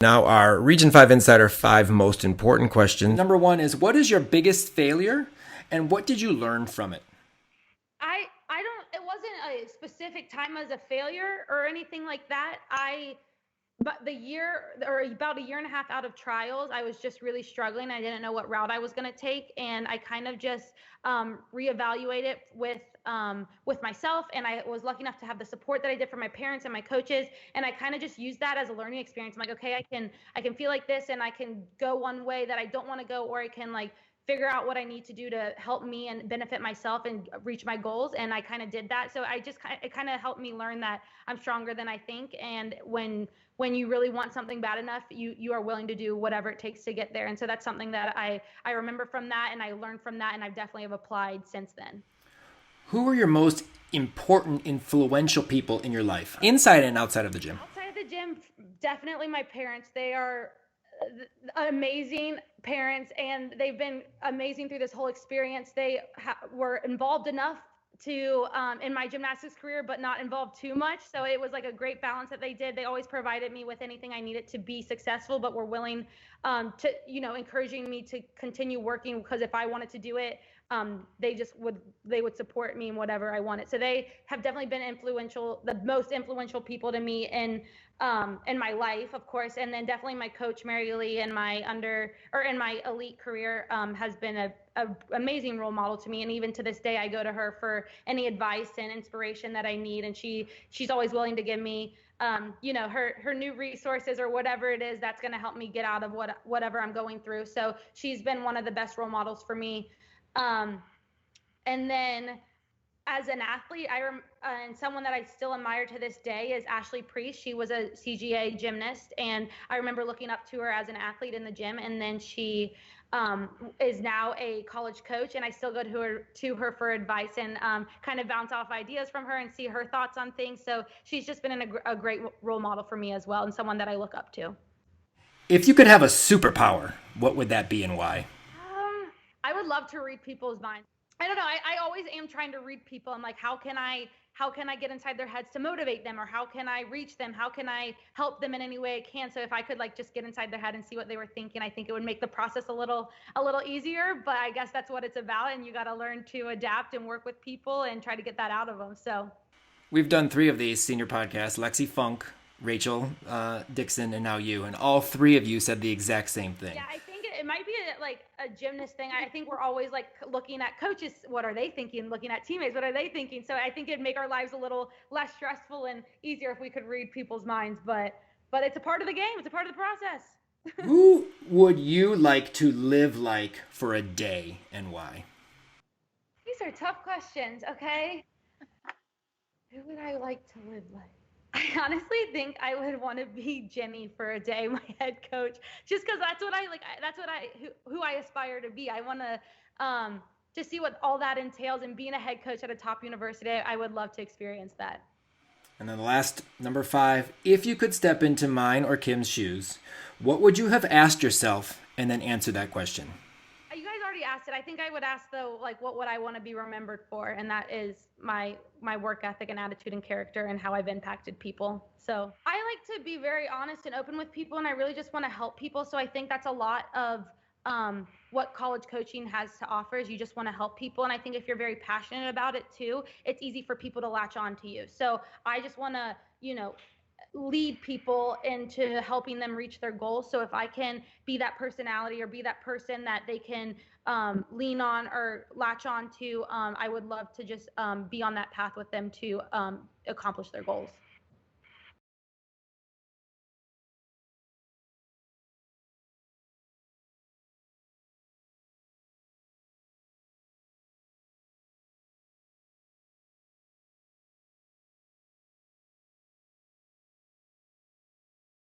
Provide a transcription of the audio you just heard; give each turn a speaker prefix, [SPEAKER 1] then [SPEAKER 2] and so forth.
[SPEAKER 1] Now, our Region 5 Insider 5 most important questions.
[SPEAKER 2] Number one is, what is your biggest failure and what did you learn from it?
[SPEAKER 3] I don't, it wasn't a specific time as a failure or anything like that. But the year or about a year and a half out of trials, I was just really struggling. I didn't know what route I was going to take. And I kind of just reevaluated with myself. And I was lucky enough to have the support that I did from my parents and my coaches. And I kind of just used that as a learning experience. I'm like, okay, I can feel like this and I can go one way that I don't want to go, or I can like figure out what I need to do to help me and benefit myself and reach my goals. And I kind of did that. So it kind of helped me learn that I'm stronger than I think. And when you really want something bad enough, you are willing to do whatever it takes to get there. And so that's something that I remember from that, and I learned from that, and I definitely have applied since then.
[SPEAKER 2] Who are your most important, influential people in your life, inside and outside of the gym?
[SPEAKER 3] Outside of the gym, definitely my parents. They are amazing parents, and they've been amazing through this whole experience. They were involved enough to in my gymnastics career, but not involved too much. So it was like a great balance that they did. They always provided me with anything I needed to be successful, but were willing to, encouraging me to continue working, because if I wanted to do it, they would support me in whatever I wanted. So they have definitely been influential, the most influential people to me in my life, of course. And then definitely my coach, Mary Lee, in my elite career, has been a amazing role model to me. And even to this day, I go to her for any advice and inspiration that I need. And she's always willing to give me, her new resources or whatever it is that's going to help me get out of whatever I'm going through. So she's been one of the best role models for me. And then as an athlete, and someone that I still admire to this day is Ashley Priest. She was a CGA gymnast, and I remember looking up to her as an athlete in the gym. And then she is now a college coach, and I still go to her for advice and kind of bounce off ideas from her and see her thoughts on things. So she's just been a great role model for me as well, and someone that I look up to.
[SPEAKER 2] If you could have a superpower, what would that be and why?
[SPEAKER 3] I would love to read people's minds. I don't know. I always am trying to read people. I'm like, how can I get inside their heads to motivate them, or how can I reach them? How can I help them in any way I can? So if I could like just get inside their head and see what they were thinking, I think it would make the process a little easier. But I guess that's what it's about, and you got to learn to adapt and work with people and try to get that out of them. So
[SPEAKER 2] We've done 3 of these senior podcasts: Lexi Funk, Rachel Dixon, and now you. And all 3 of you said the exact same thing.
[SPEAKER 3] yeah, I think it might be like a gymnast thing. I think we're always like looking at coaches, what are they thinking? Looking at teammates, what are they thinking? So I think it'd make our lives a little less stressful and easier if we could read people's minds. But it's a part of the game. It's a part of the process.
[SPEAKER 2] Who would you like to live like for a day and why?
[SPEAKER 3] These are tough questions. Okay, who would I like to live like? I honestly think I would want to be Jimmy for a day, my head coach, just because that's what I like. That's what who I aspire to be. I want to see what all that entails, and being a head coach at a top university, I would love to experience that.
[SPEAKER 2] And then the last, number 5, if you could step into mine or Kim's shoes, what would you have asked yourself, and then answer that question?
[SPEAKER 3] You guys already asked it. I think I would ask though, like, what would I want to be remembered for? And that is my work ethic and attitude and character and how I've impacted people. So I like to be very honest and open with people, and I really just want to help people. So I think that's a lot of what college coaching has to offer, is you just want to help people. And I think if you're very passionate about it too, it's easy for people to latch on to you. So I just want to, lead people into helping them reach their goals. So if I can be that personality or be that person that they can lean on or latch on to, I would love to just be on that path with them to accomplish their goals.